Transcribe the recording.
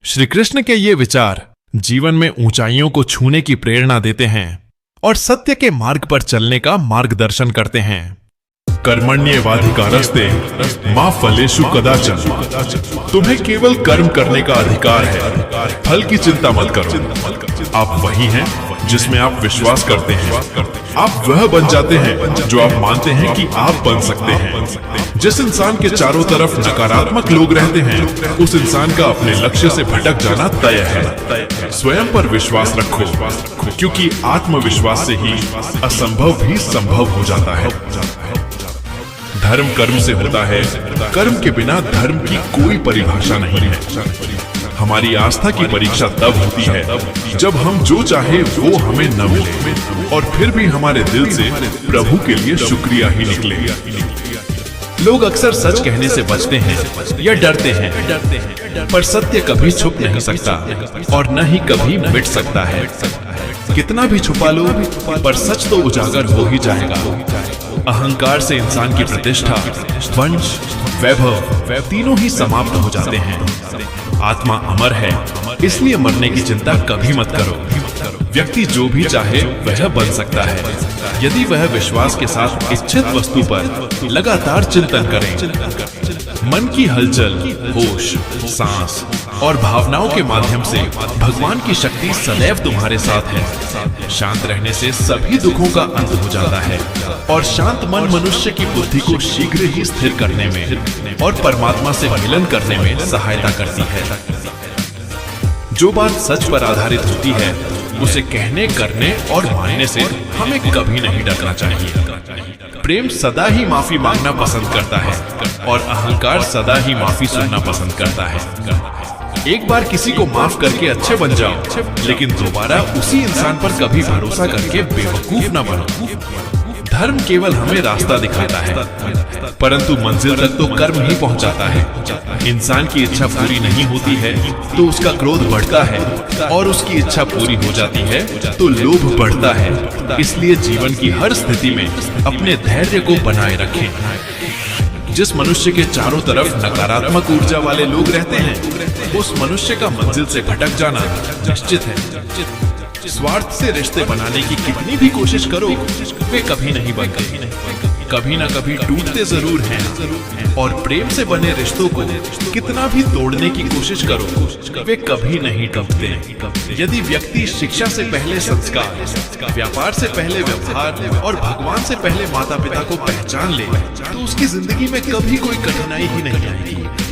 श्री कृष्ण के ये विचार जीवन में ऊंचाइयों को छूने की प्रेरणा देते हैं और सत्य के मार्ग पर चलने का मार्गदर्शन करते हैं। कर्मण्येवाधिकारस्ते मा फलेषु कदाचन। तुम्हें केवल कर्म करने का अधिकार है, फल की चिंता मत करो। आप वही हैं जिसमें आप विश्वास करते हैं। आप वह बन जाते हैं जो आप मानते हैं कि आप बन सकते हैं। जिस इंसान के चारों तरफ नकारात्मक लोग रहते हैं, उस इंसान का अपने लक्ष्य से भटक जाना तय है। स्वयं पर विश्वास रखो, क्योंकि आत्मविश्वास से ही असंभव भी संभव हो जाता है। धर्म कर्म से होता है, कर्म के बिना धर्म की कोई परिभाषा नहीं है। हमारी आस्था की परीक्षा तब होती है जब हम जो चाहे वो हमें न मिले और फिर भी हमारे दिल से प्रभु के लिए शुक्रिया ही निकले। लोग अक्सर सच कहने से बचते हैं या डरते हैं, पर सत्य कभी छुप नहीं सकता और न ही कभी मिट सकता है। कितना भी छुपा लो, पर सच तो उजागर हो ही जाएगा। अहंकार से इंसान की प्रतिष्ठा, वंश, वैभव तीनों ही समाप्त हो जाते हैं। आत्मा अमर है, इसलिए मरने की चिंता कभी मत करो। व्यक्ति जो भी चाहे वह बन सकता है, यदि वह विश्वास के साथ इच्छित वस्तु पर लगातार चिंतन करे। मन की हलचल, होश, सांस और भावनाओं के माध्यम से भगवान की शक्ति सदैव तुम्हारे साथ है। शांत रहने से सभी दुखों का अंत हो जाता है और शांत मन मनुष्य की बुद्धि को शीघ्र ही स्थिर करने में और परमात्मा से मिलन करने में सहायता करती है। जो बात सच पर आधारित होती है, उसे कहने, करने और मानने से हमें कभी नहीं डरना चाहिए। प्रेम सदा ही माफी मांगना पसंद करता है और अहंकार सदा ही माफी सुनना पसंद करता है। एक बार किसी को माफ करके अच्छे बन जाओ, लेकिन दोबारा उसी इंसान पर कभी भरोसा करके बेवकूफ न बनो। धर्म केवल हमें रास्ता दिखाता है, परंतु मंजिल तक तो कर्म ही पहुंचाता है। इंसान की इच्छा पूरी नहीं होती है तो उसका क्रोध बढ़ता है, और उसकी इच्छा पूरी हो जाती है तो लोभ बढ़ता है। इसलिए जीवन की हर स्थिति में अपने धैर्य को बनाए रखें। जिस मनुष्य के चारों तरफ नकारात्मक ऊर्जा वाले लोग रहते हैं, उस मनुष्य का मंजिल से भटक जाना निश्चित है। स्वार्थ से रिश्ते बनाने की कितनी भी कोशिश करो, वे कभी नहीं बनते। कभी ना कभी टूटते जरूर हैं, और प्रेम से बने रिश्तों को कितना भी तोड़ने की कोशिश करो, वे कभी नहीं टूटते। यदि व्यक्ति शिक्षा से पहले संस्कार, व्यापार से पहले व्यवहार और भगवान से पहले माता पिता को पहचान ले, तो उसकी जिंदगी में कभी कोई कठिनाई ही नहीं आएगी।